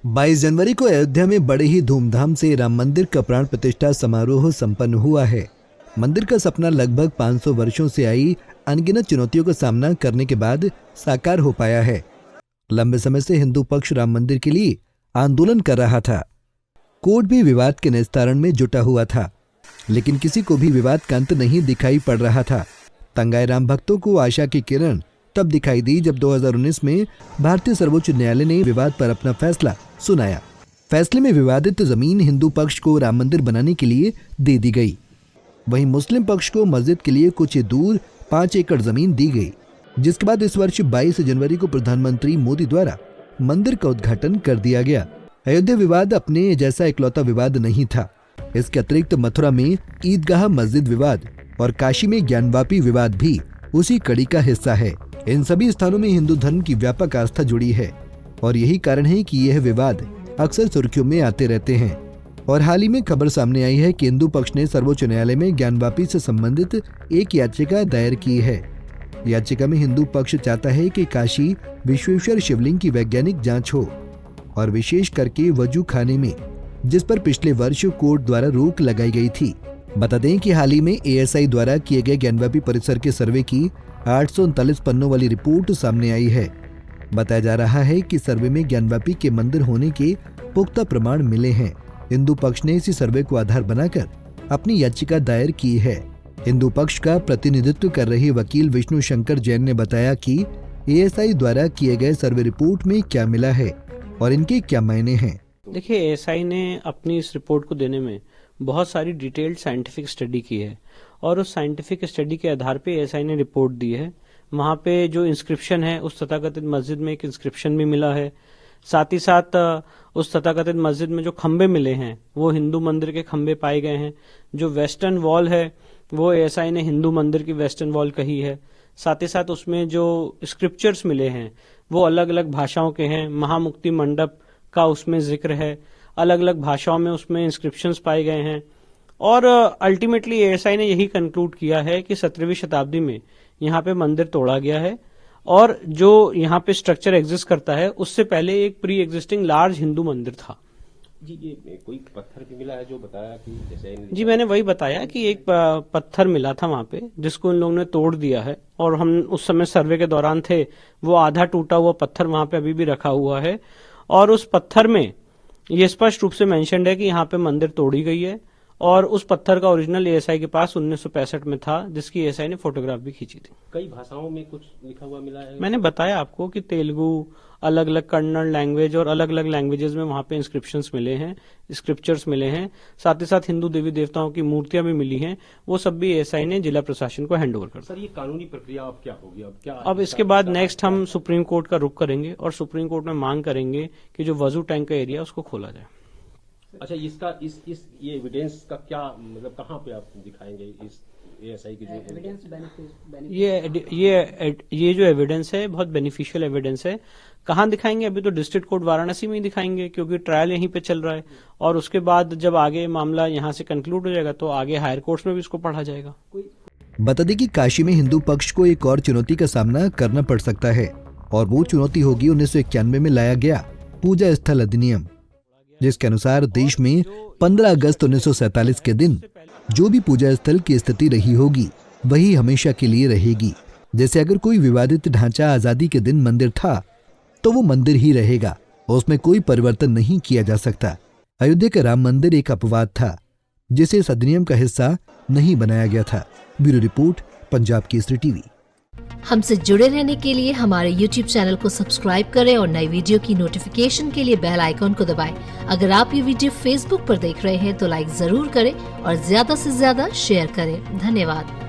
22 जनवरी को अयोध्या में बड़े ही धूमधाम से राम मंदिर का प्राण प्रतिष्ठा समारोह संपन्न हुआ है। मंदिर का सपना लगभग 500 वर्षों से आई अनगिनत चुनौतियों का सामना करने के बाद साकार हो पाया है। लंबे समय से हिंदू पक्ष राम मंदिर के लिए आंदोलन कर रहा था। कोर्ट भी विवाद के निस्तारण में जुटा हुआ था, लेकिन किसी को भी विवाद का अंत नहीं दिखाई पड़ रहा था। तंगाए राम भक्तों को आशा की किरण तब दिखाई दी जब 2019 में भारतीय सर्वोच्च न्यायालय ने विवाद पर अपना फैसला सुनाया। फैसले में विवादित जमीन हिंदू पक्ष को राम मंदिर बनाने के लिए दे दी गई, वहीं मुस्लिम पक्ष को मस्जिद के लिए कुछ दूर 5 एकड़ जमीन दी गई। जिसके बाद इस वर्ष 22 जनवरी को प्रधानमंत्री मोदी द्वारा मंदिर का उद्घाटन कर दिया गया। अयोध्या विवाद अपने जैसा इकलौता विवाद नहीं था। इसके अतिरिक्त मथुरा में ईदगाह मस्जिद विवाद और काशी में ज्ञानवापी विवाद भी उसी कड़ी का हिस्सा है। इन सभी स्थानों में हिंदू धर्म की व्यापक आस्था जुड़ी है और यही कारण है कि यह विवाद अक्सर सुर्खियों में आते रहते हैं। और हाल ही में खबर सामने आई है कि हिंदू पक्ष ने सर्वोच्च न्यायालय में ज्ञानवापी से संबंधित एक याचिका दायर की है। याचिका में हिंदू पक्ष चाहता है कि काशी विश्वेश्वर शिवलिंग की वैज्ञानिक जांच हो और विशेष करके वजू खाने में, जिस पर पिछले वर्ष कोर्ट द्वारा रोक लगाई गई थी। बता दें कि हाल ही में ASI द्वारा किए गए ज्ञानवापी परिसर के सर्वे की 839 पन्नों वाली रिपोर्ट सामने आई है। बताया जा रहा है कि सर्वे में ज्ञानवापी के मंदिर होने के पुख्ता प्रमाण मिले हैं। हिंदू पक्ष ने इसी सर्वे को आधार बनाकर अपनी याचिका दायर की है। हिंदू पक्ष का प्रतिनिधित्व कर रहे वकील विष्णु शंकर जैन ने बताया कि ASI द्वारा किए गए सर्वे रिपोर्ट में क्या मिला है और इनके क्या मायने हैं। देखिए, ASI ने अपनी इस रिपोर्ट को देने में बहुत सारी डिटेल्ड साइंटिफिक स्टडी की है और उस साइंटिफिक स्टडी के आधार पे ASI ने रिपोर्ट दी है। वहाँ पे जो इंस्क्रिप्शन है, उस तथाकथित मस्जिद में एक इंस्क्रिप्शन भी मिला है। साथ ही साथ उस तथाकथित मस्जिद में जो खंबे मिले हैं वो हिंदू मंदिर के खंबे पाए गए हैं। जो वेस्टर्न वॉल है वो ASI ने हिंदू मंदिर की वेस्टर्न वॉल कही है। साथ ही साथ उसमें जो स्क्रिप्चर्स मिले हैं वो अलग अलग भाषाओं के हैं। महामुक्ति मंडप का उसमें जिक्र है, अलग अलग भाषाओं में उसमें इंस्क्रिप्शंस पाए गए हैं। और अल्टीमेटली ASI ने यही कंक्लूड किया है कि 17वीं शताब्दी में यहाँ पे मंदिर तोड़ा गया है और जो यहाँ पे स्ट्रक्चर एग्जिस्ट करता है उससे पहले एक प्री एग्जिस्टिंग लार्ज हिंदू मंदिर था। जी, ये कोई पत्थर भी मिला है जो बताया कि जैसे जी, मैंने वही बताया कि एक पत्थर मिला था वहाँ पे जिसको इन लोगों ने तोड़ दिया है और हम उस समय सर्वे के दौरान थे। वो आधा टूटा हुआ पत्थर वहाँ पे अभी भी रखा हुआ है और उस पत्थर में ये स्पष्ट रूप से मेंशन्ड है कि यहाँ पे मंदिर तोड़ी गई है और उस पत्थर का ओरिजिनल ASI के पास 1965 में था, जिसकी ASI ने फोटोग्राफ भी खींची थी। कई भाषाओं में कुछ लिखा हुआ मिला है। मैंने बताया आपको कि तेलुगु, अलग अलग कन्नड़ लैंग्वेज और अलग अलग लैंग्वेजेस में वहाँ पे इंस्क्रिप्शंस मिले हैं, स्क्रिप्चर्स मिले हैं। साथ ही साथ हिंदू देवी देवताओं की मूर्तियां भी मिली हैं। वो सब भी ASI ने जिला प्रशासन को हैंड ओवर कर दिया। सर, ये कानूनी प्रक्रिया अब क्या होगी? अब इसके बाद नेक्स्ट हम सुप्रीम कोर्ट का रुख करेंगे और सुप्रीम कोर्ट में मांग करेंगे कि जो वजू टैंक का एरिया उसको खोला जाए। अच्छा, इसका ये एविडेंस का क्या मतलब, कहाँ पे आप दिखाएंगे इस ASI की जो एविडेंस? ये जो एविडेंस है बहुत बेनिफिशियल एविडेंस है। कहाँ दिखाएंगे? अभी तो डिस्ट्रिक्ट कोर्ट वाराणसी में ही दिखाएंगे क्योंकि ट्रायल यहीं पे चल रहा है और उसके बाद जब आगे मामला यहाँ से कंक्लूड हो जाएगा तो आगे हायर कोर्ट्स में भी इसको पढ़ा जाएगा। बता दें कि काशी में हिंदू पक्ष को एक और चुनौती का सामना करना पड़ सकता है और वो चुनौती होगी 1991 में लाया गया पूजा स्थल अधिनियम, जिसके अनुसार देश में 15 अगस्त 1947 के दिन जो भी पूजा स्थल की स्थिति रही होगी वही हमेशा के लिए रहेगी। जैसे अगर कोई विवादित ढांचा आजादी के दिन मंदिर था तो वो मंदिर ही रहेगा, उसमें कोई परिवर्तन नहीं किया जा सकता। अयोध्या का राम मंदिर एक अपवाद था जिसे इस अधिनियम का हिस्सा नहीं बनाया गया था। Bureau report, Punjab Kesari TV. हमसे जुड़े रहने के लिए हमारे YouTube चैनल को सब्सक्राइब करें और नई वीडियो की नोटिफिकेशन के लिए बेल आइकॉन को दबाएं। अगर आप ये वीडियो Facebook पर देख रहे हैं तो लाइक जरूर करें और ज्यादा से ज्यादा शेयर करें। धन्यवाद।